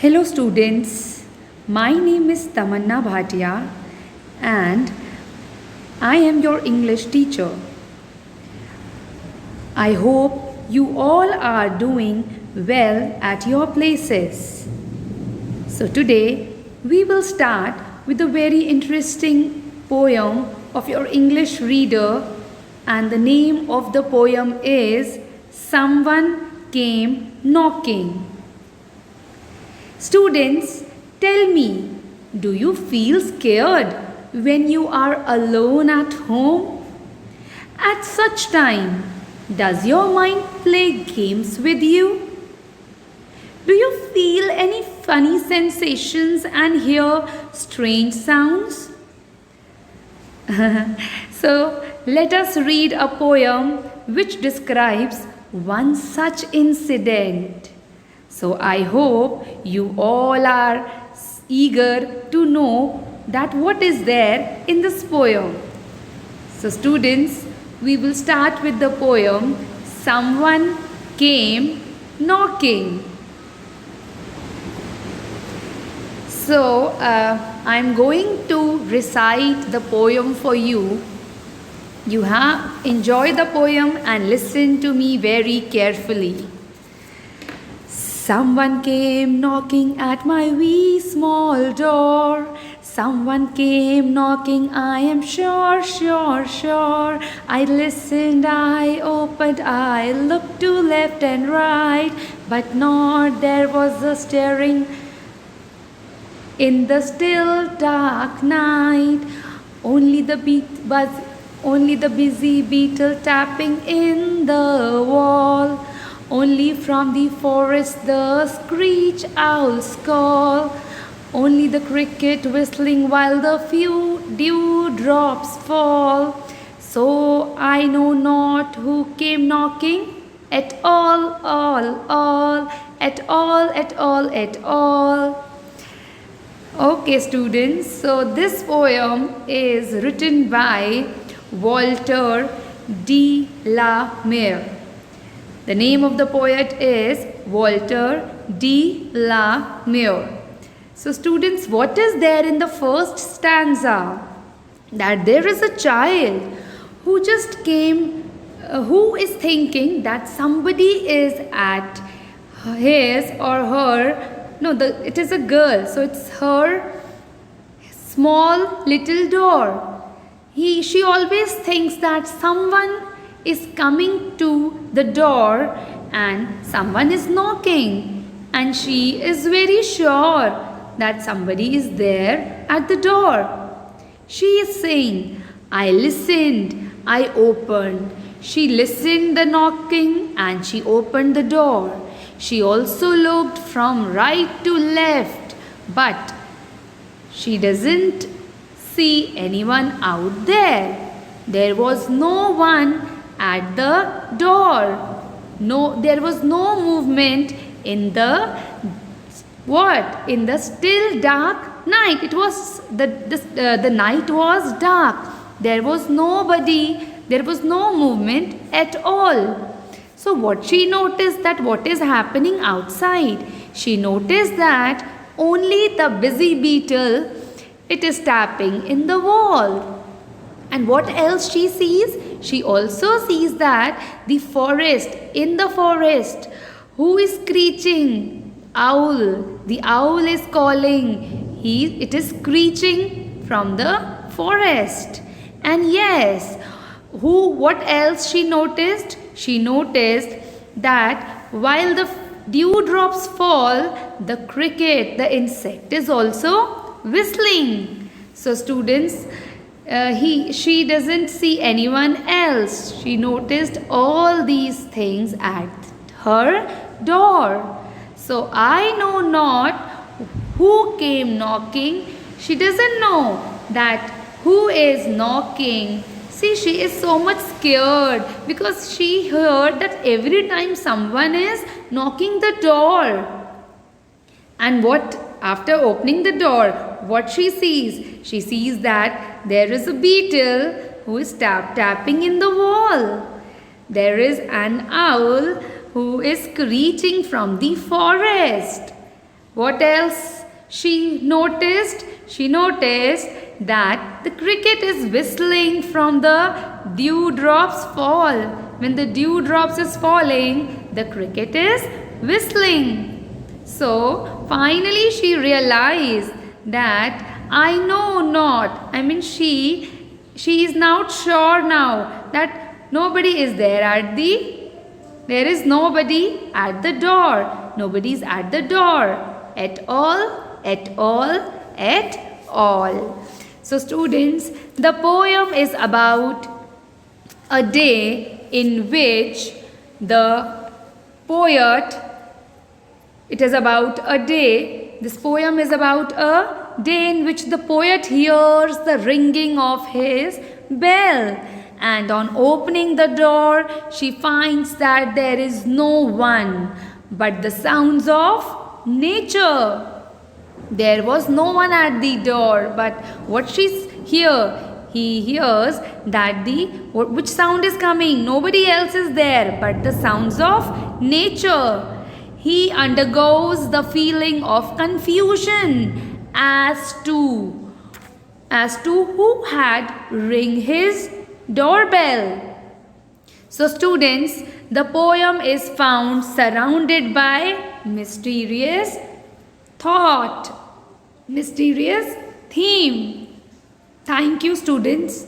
Hello students, my name is Tamanna Bhatia and I am your English teacher. I hope you all are doing well at your places. So today we will start with a very interesting poem of your English reader, and the name of the poem is Someone Came Knocking. Students, tell me, do you feel scared when you are alone at home? At such time, does your mind play games with you? Do you feel any funny sensations and hear strange sounds? So, let us read a poem which describes one such incident. So I hope you all are eager to know that what is there in this poem. So students, we will start with the poem Someone Came Knocking. So I'm going to recite the poem for you. You have enjoy the poem and listen to me very carefully. Someone came knocking at my wee small door. Someone came knocking, I am sure, sure, sure. I listened, I opened, I looked to left and right, but not there was a stirring in the still dark night. Only the busy beetle tapping in the wall. Only from the forest the screech owls call. Only the cricket whistling while the few dewdrops fall. So I know not who came knocking at all, at all. Okay students, so this poem is written by Walter de la Mare. The name of the poet is Walter de la Mare. So students, what is there in the first stanza? That there is a child who just came, who is thinking that somebody is at his or her, no, it is a girl, so it's her small little door. She always thinks that someone is coming to the door and someone is knocking, and she is very sure that somebody is there at the door. She is saying, I listened, I opened. She listened the knocking and she opened the door. She also looked from right to left, but she doesn't see anyone out there. There was no one at the door. No, there was no movement in the in the still dark night. It was the night was dark. There was nobody. There was no movement at all. So what she noticed, that what is happening outside? She noticed that only the busy beetle, it is tapping in the wall. And what else she sees? She also sees that the forest, in the forest, who is screeching? Owl. The owl is calling. It is screeching from the forest. And yes, what else she noticed? She noticed that while the dewdrops fall, the cricket, the insect, is also whistling. So students, she doesn't see anyone else. She noticed all these things at her door. So I know not who came knocking. She doesn't know that who is knocking. See, she is so much scared because she heard that every time someone is knocking the door. And after opening the door, what she sees? She sees that there is a beetle who is tapping in the wall. There is an owl who is screeching from the forest. What else she noticed? She noticed that the cricket is whistling from the dewdrops fall. When the dewdrops is falling, the cricket is whistling. So finally she realized that I know not. She is now sure now that nobody is there is nobody at the door. Nobody is at the door. At all, at all, at all. So students, the poem is about a day in which the poet, it is about a day, this poem is about a day in which the poet hears the ringing of his bell. And on opening the door, she finds that there is no one but the sounds of nature. There was no one at the door, but what he hears that which sound is coming? Nobody else is there, but the sounds of nature. He undergoes the feeling of confusion as to who had ring his doorbell. So students, the poem is found surrounded by mysterious thought, mysterious theme. Thank you students.